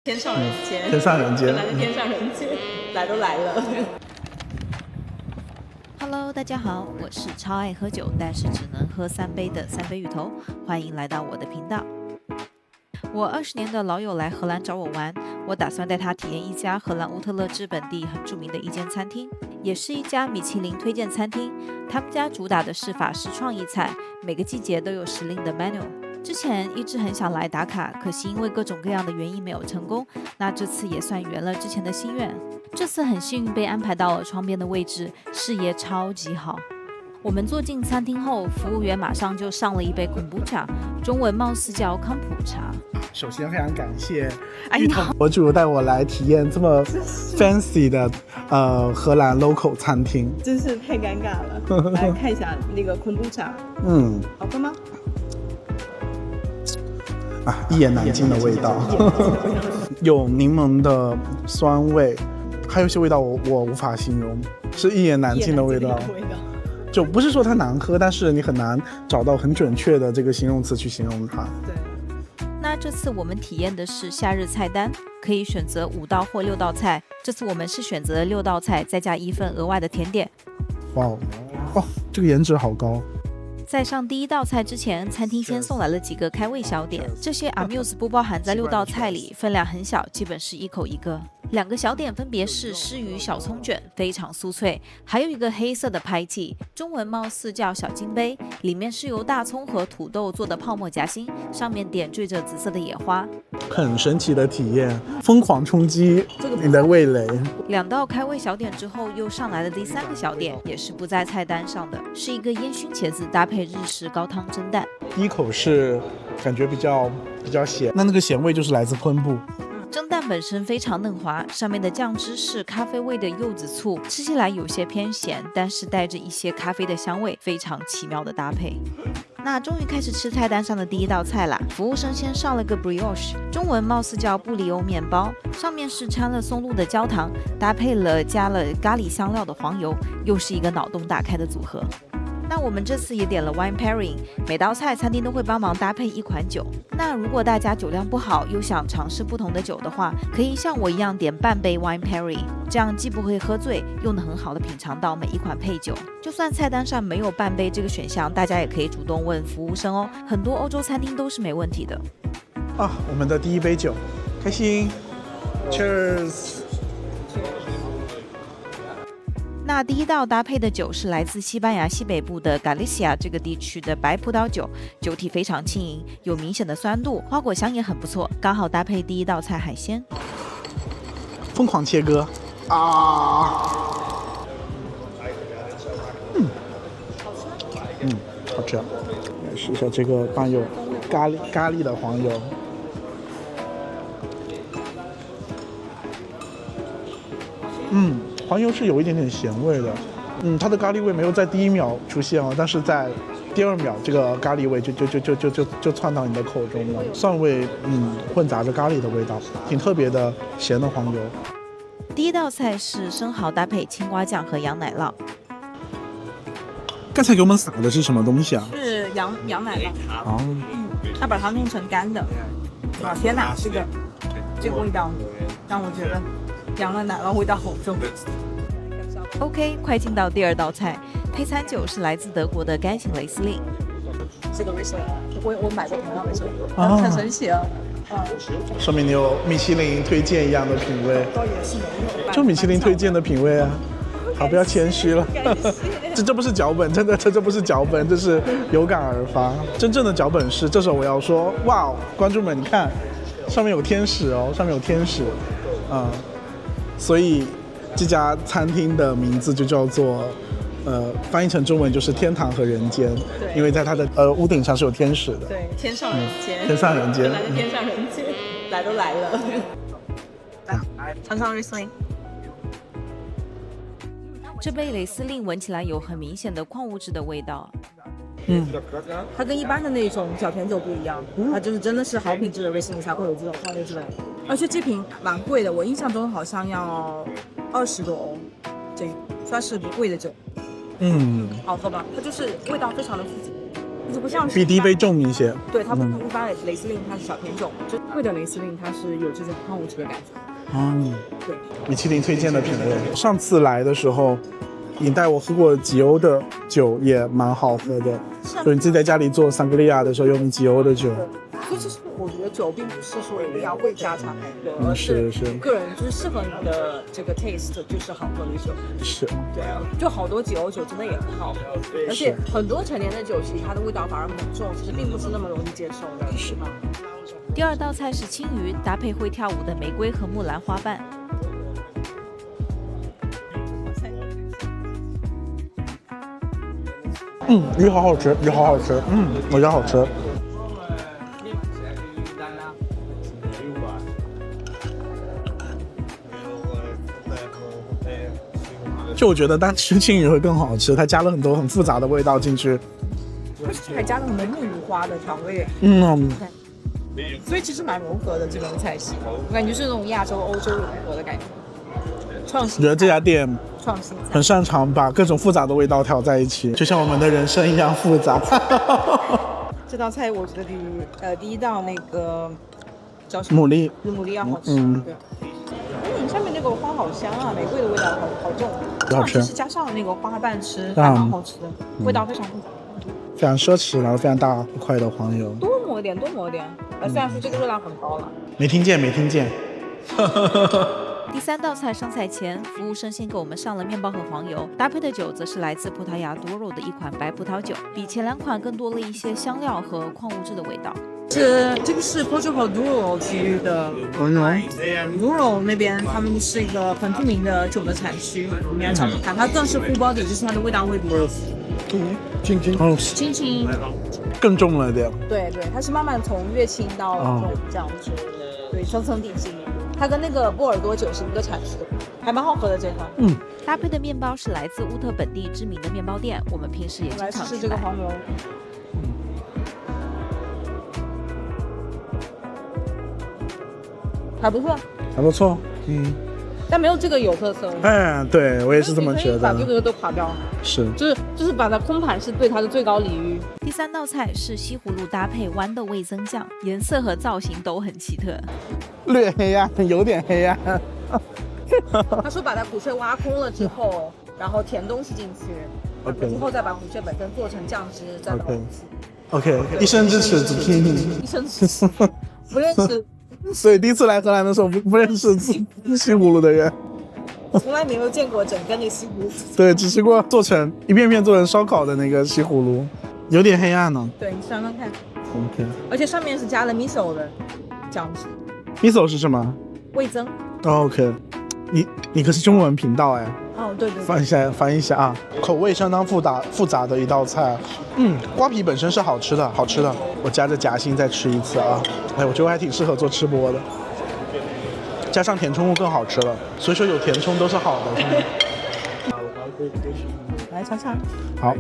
天上人间，天上人间，原来是天上人间，来都来了。Hello， 大家好，我是超爱喝酒，但是只能喝3杯的3杯芋头，欢迎来到我的频道。我20年的老友来荷兰找我玩，我打算带他体验一家荷兰乌特勒支本地很著名的一间餐厅，也是一家米其林推荐餐厅。他们家主打的是法式创意菜，每个季节都有时令的 menu。之前一直很想来打卡，可惜因为各种各样的原因没有成功，那这次也算圆了之前的心愿。这次很幸运被安排到了窗边的位置，视野超级好。我们坐进餐厅后，服务员马上就上了一杯kombu茶，中文貌似叫康普茶。首先非常感谢芋头博主带我来体验这么 fancy 的荷兰 local 餐厅，真是太尴尬了。来看一下那个kombu茶，好喝吗？一言难尽的味道，有柠檬的酸味，还有一些味道我无法形容，是一言难尽的味道。就不是说它难喝，但是你很难找到很准确的这个形容词去形容它。对。那这次我们体验的是夏日菜单，可以选择5道或6道菜。这次我们是选择了6道菜，再加1份额外的甜点。哇哦，这个颜值好高。在上第1道菜之前，餐厅先送来了几个开胃小点，这些 amuse 不包含在6道菜里，分量很小，基本是1口1个。2个小点分别是湿鱼小葱卷，非常酥脆，还有一个黑色的拍记，中文貌似叫小金杯，里面是由大葱和土豆做的泡沫夹心，上面点缀着紫色的野花，很神奇的体验，疯狂冲击你的味蕾。2道开胃小点之后，又上来了第3个小点，也是不在菜单上的，是一个烟熏茄子搭配日式高汤蒸蛋。第一口是感觉比较咸，那个咸味就是来自昆布。蒸蛋本身非常嫩滑，上面的酱汁是咖啡味的柚子醋，吃起来有些偏咸，但是带着一些咖啡的香味，非常奇妙的搭配。那终于开始吃菜单上的第1道菜啦，服务生先上了个 brioche， 中文貌似叫布里欧面包，上面是掺了松露的焦糖，搭配了加了咖喱香料的黄油，又是一个脑洞大开的组合。那我们这次也点了 wine pairing， 每道菜餐厅都会帮忙搭配1款酒。那如果大家酒量不好，又想尝试不同的酒的话，可以像我一样点半杯 wine pairing， 这样既不会喝醉，又能很好的品尝到每一款配酒。就算菜单上没有半杯这个选项，大家也可以主动问服务生哦，很多欧洲餐厅都是没问题的。我们的第1杯酒，开心 ，Cheers。那第1道搭配的酒是来自西班牙西北部的 Galicia 这个地区的白葡萄酒，酒体非常轻盈，有明显的酸度，花果香也很不错，刚好搭配第1道菜海鲜。疯狂切割好吃。来试一下这个伴有咖喱的黄油。黄油是有一点点咸味的，它的咖喱味没有在第1秒出现哦，但是在第2秒，这个咖喱味就窜到你的口中了，蒜味混杂着咖喱的味道，挺特别的咸的黄油。第1道菜是生蚝搭配青瓜酱和羊奶酪。刚才给我们撒的是什么东西啊？是羊奶酪。他把它弄成干的。天哪，这个味道让我觉得羊的奶酪味道好重。OK， 快进到第2道菜，配餐酒是来自德国的干型雷司令。这个为什么？我买过同样的酒，很神奇啊。说明你有米其林推荐一样的品味，就米其林推荐的品味啊。好，不要谦虚了，这不是脚本，真的这不是脚本，这是有感而发。真正的脚本是这时候我要说，哇，观众们你看，上面有天使哦，上面有天使，所以这家餐厅的名字就叫做翻译成中文就是天堂和人间，因为在它的屋顶上是有天使的。对，天上人间，天上人间，原来是天上人间，来都来了。来，尝尝 Riesling。这杯雷司令闻起来有很明显的矿物质的味道。它跟一般的那种小甜酒不一样，它就是真的是好品质的 Riesling 才会有这种矿物质的，而且这瓶蛮贵的，我印象中好像要20多欧，这算是不贵的酒。好喝吧？它就是味道非常的刺激。就是不像是比第一杯重一些。对，它不一般雷司令它是小甜种，就贵的雷司令它是有这种矿物质的感觉。对，米其林推荐的品味。上次来的时候，你带我喝过吉欧的酒，也蛮好喝的。就你自己在家里做桑格利亚的时候用吉欧的酒。所以其实我觉得酒并不是说一定要会加茶喝，而是个人就是适合你的这个 taste 就是好喝的酒。是，对啊，就好多吉欧酒真的也很好喝，而且很多陈年的酒其实它的味道反而很重，其实并不是那么容易接受的，是吗？第二道菜是青鱼，搭配会跳舞的玫瑰和木兰花瓣。鱼好好吃，鱼好好吃，我觉得好吃。就我觉得单吃青鱼会更好吃，它加了很多很复杂的味道进去，还加了很多木鱼花的调味。所以其实蛮融合的这种菜系，我感觉是那种亚洲、欧洲融合的感觉。创新，我觉得这家店创新很擅长把各种复杂的味道调在一起，就像我们的人生一样复杂。这道菜我觉得比第一道那个叫什么牡蛎要好吃。对。上面那个花好香啊，玫瑰的味道好重。好吃。其实加上那个花瓣吃还蛮好吃的，味道非常复杂。非常奢侈，然后非常大块的黄油。多抹一点。虽然说这个热量很高了。没听见。第三道菜上菜前，服务生先给我们上了面包和黄油，搭配的酒则是来自葡萄牙多肉的一款白葡萄酒，比前两款更多了一些香料和矿物质的味道。这个是 Portugal Douro 区域的Douro 那边，他们是一个很著名的酒的产区。你来尝尝看，它更是 full body，就是它的味道会比轻，更重了点。对，它是慢慢从越轻到重这样子，对，层层递进。它跟那个波尔多酒是一个产区的，还蛮好喝的这款。搭配的面包是来自乌特本地知名的面包店，我们平时也经常来试这个黄油。还不错，但没有这个有特色。对我也是这么觉得。把这个都垮掉了。是，就是把它空盘是对它的最高礼遇。第三道菜是西葫芦搭配豌豆味增酱，颜色和造型都很奇特，略黑暗，有点黑暗。他说把它骨髓挖空了之后，然后填东西进去，之后再把骨髓本身做成酱汁，再倒进去。OK， 一生支持主题你。一生支持，不认识。所以第一次来荷兰的时候不认识西葫芦的人，从来没有见过整根的西葫芦。对，只吃过做成一片片做成烧烤的那个西葫芦，有点黑暗呢。对，你尝尝看。OK。而且上面是加了 miso 的酱汁。miso 是什么？味增。OK。你可是中文频道哎。对。翻译一下啊，口味相当复杂的一道菜。瓜皮本身是好吃的，我夹着夹心再吃一次啊。我觉得我还挺适合做吃播的，加上填充物更好吃了。所以说有填充都是好的。来尝尝。好。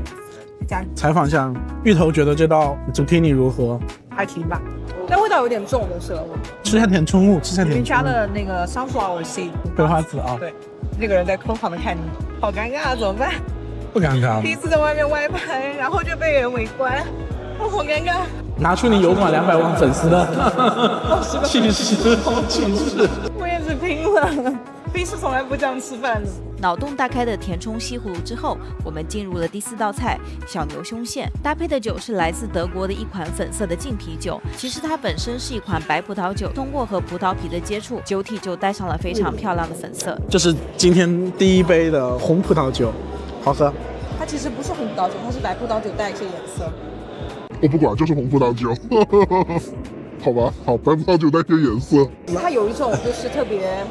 采访一下芋头，觉得这道 zucchini 如何？还行吧，但味道有点重的是。吃下填充物，里面加了那个 sunflower seed 桂花籽啊。对。那个人在疯狂的看你，好尴尬啊，怎么办？不尴尬。第一次在外面外拍，然后就被人围观，好尴尬。拿出你油管200万粉丝的气势。我也是拼了，平时从来不这样吃饭的。脑洞大开的填充西葫芦之后，我们进入了第四道菜小牛胸腺，搭配的酒是来自德国的一款粉色的净啤酒。其实它本身是一款白葡萄酒，通过和葡萄皮的接触，酒体就带上了非常漂亮的粉色。这是今天第一杯的红葡萄酒，好喝。它其实不是红葡萄酒，它是白葡萄酒带一些颜色。我不管，就是红葡萄酒。好吧，好，白葡萄酒带一些颜色。它有一种就是特别。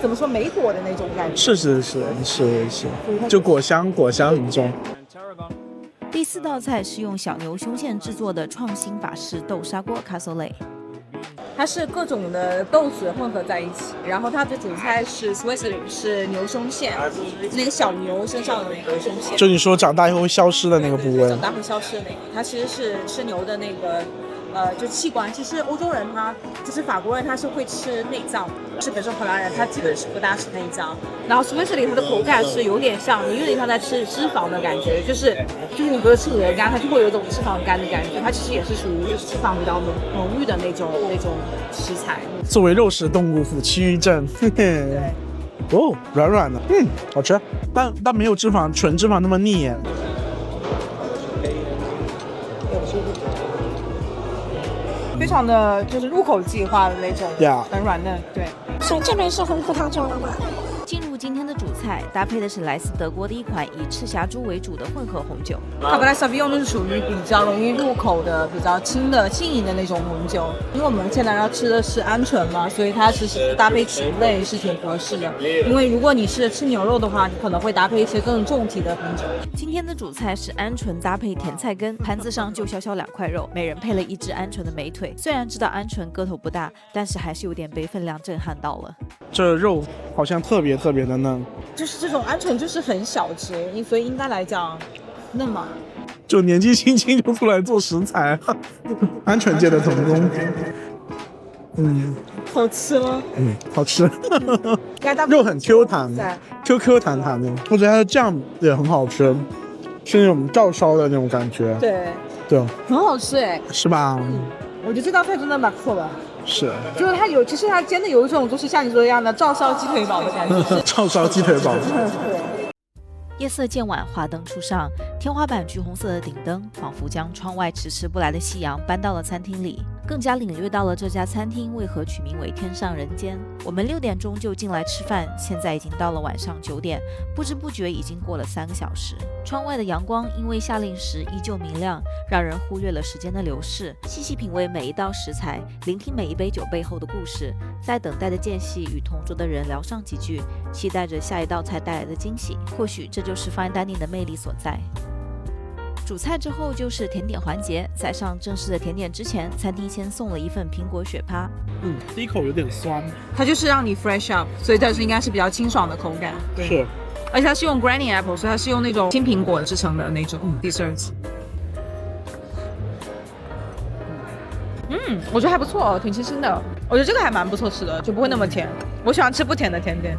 怎么说莓果的那种感觉？是，就果香很重。第四道菜是用小牛胸腺制作的创新法式豆沙锅卡索雷，它是各种的豆子混合在一起，然后它的主菜是 Swiss 是牛胸腺，那个小牛身上的那个胸腺，就你说长大以后会消失的那个部位。长大会消失的那个，它其实是吃牛的那个就器官。其实欧洲人他就是法国人，他是会吃内脏，是比如说荷兰人，他基本是不大吃内脏。然后 Swiss 它的口感是有点像，你有点像在吃脂肪的感觉，就是你不是吃鹅肝，它就会有一种脂肪肝的感觉，它其实也是属于脂肪比较浓郁的那种食材。作为肉食动物，腹期症，嘿嘿。哦，软软的，好吃，但没有脂肪，纯脂肪那么腻。非常的就是入口即化的那种，很软嫩，对。所以这边是红葡萄酒了吗？进入今天的主菜，搭配的是来自德国的一款以赤霞珠为主的混合红酒。卡布莱萨比翁就是属于比较容易入口的、比较轻盈的那种红酒。因为我们现在要吃的是鹌鹑嘛，所以它其实搭配禽类是挺合适的。因为如果你是吃牛肉的话，你可能会搭配一些更重体的红酒。今天的主菜是鹌鹑搭配甜菜根，盘子上就小小2块肉，每人配了1只鹌鹑的美腿。虽然知道鹌鹑个头不大，但是还是有点被分量震撼到了。这肉好像特别的嫩。就是这种鹌鹑就是很小只，所以应该来讲嫩嘛。就年纪轻轻就出来做食材，鹌鹑界的总攻。好吃吗？好吃。肉很 Q 弹，QQ 弹弹的。我觉得它的酱也很好吃，是那种照烧的那种感觉。对，很好吃哎，是吧？我觉得这道菜真的蛮不错的。是，就是它其实它煎的有一种就是像你说一样的照烧鸡腿堡的感觉。照烧鸡腿堡。夜色渐晚，华灯初上，天花板橘红色的顶灯仿佛将窗外迟迟不来的夕阳搬到了餐厅里，更加领略到了这家餐厅为何取名为天上人间。我们6点钟就进来吃饭，现在已经到了晚上9点，不知不觉已经过了3个小时。窗外的阳光因为夏令时依旧明亮，让人忽略了时间的流逝。细细品味每一道食材，聆听每一杯酒背后的故事，在等待的间隙与同桌的人聊上几句，期待着下一道菜带来的惊喜。或许这就是 Fine Dining 的魅力所在。主菜之后就是甜点环节，在上正式的甜点之前，餐厅先送了一份苹果雪趴。第一口有点酸，它就是让你 fresh up， 所以它是应该是比较清爽的口感。是，而且它是用 Granny Apple， 所以它是用那种青苹果制成的那种 desserts。我觉得还不错，挺清新的。我觉得这个还蛮不错吃的，就不会那么甜。我喜欢吃不甜的甜点。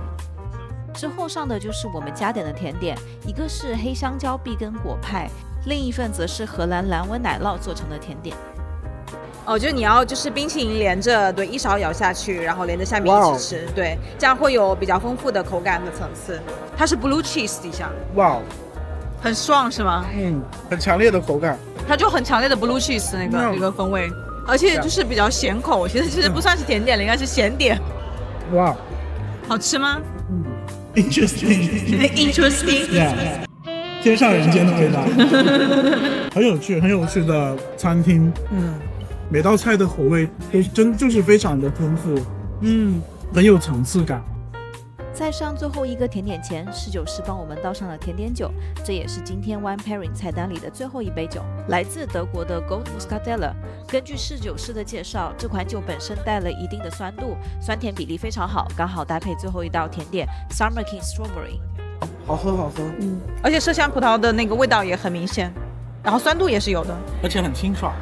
之后上的就是我们加点的甜点，一个是黑香蕉碧根果派，另一份则是荷兰蓝纹奶酪做成的甜点。就是你要就是冰淇淋连着，对，一勺咬下去，然后连着下面一起吃，对，这样会有比较丰富的口感的层次。它是 blue cheese 底下，很爽是吗？很强烈的口感，它就很强烈的 blue cheese 那个风味，而且就是比较咸口，其实不算是甜点了，应该是咸点。好吃吗？Interesting， yeah， 天上人间的味道，很有趣的餐厅。每道菜的口味都就是非常的丰富，很有层次感。在上最后一个甜点前，侍酒师帮我们倒上了甜点酒，这也是今天 Wine Pairing 菜单里的最后一杯酒，来自德国的 Gold Muscatella。根据侍酒师的介绍，这款酒本身带了一定的酸度，酸甜比例非常好，刚好搭配最后一道甜点 Summer King Strawberry。好喝。而且麝香葡萄的那个味道也很明显，然后酸度也是有的，而且很清爽。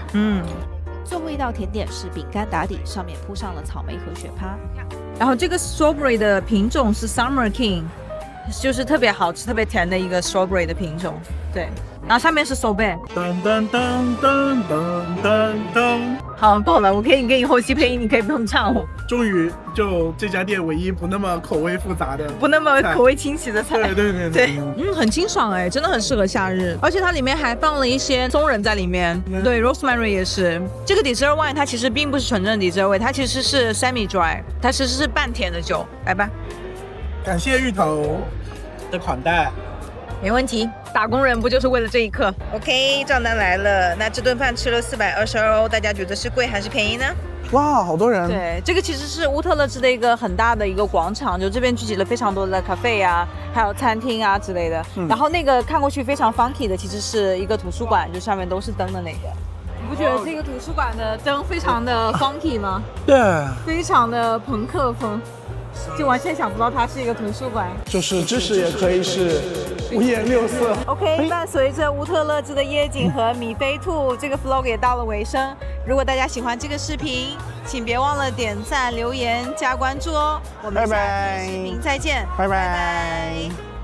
最后一道甜点是饼干打底，上面铺上了草莓和雪趴。然后这个 strawberry 的品种是 Summer King， 就是特别好吃、特别甜的一个 strawberry 的品种。对，然后下面是 sorbet。好，够了，我可以给你后期配音，你可以不用唱我。终于，就这家店唯一不那么口味复杂的、不那么口味清奇的菜。对，很清爽哎，真的很适合夏日。而且它里面还放了一些松仁在里面，对 ，rosemary 也是。这个 dessert wine 它其实并不是纯正的 dessert wine， 它其实是 semi dry， 它其实是半甜的酒。来吧，感谢芋头的款待。没问题，打工人不就是为了这一刻 ？OK， 账单来了。那这顿饭吃了422欧，大家觉得是贵还是便宜呢？哇，好多人！对，这个其实是乌特勒支的一个很大的一个广场，就这边聚集了非常多的咖啡啊，还有餐厅啊之类的。然后那个看过去非常 funky 的，其实是一个图书馆，就上面都是灯的那个。你不觉得这个图书馆的灯非常的 funky 吗？对，非常的朋克风，就完全想不到它是一个图书馆。就是知识也可以是五颜六色。 OK，伴随着乌特勒支的夜景和米菲兔，这个 vlog 也到了尾声。如果大家喜欢这个视频，请别忘了点赞、留言、加关注哦。我们下期视频再见，拜拜拜拜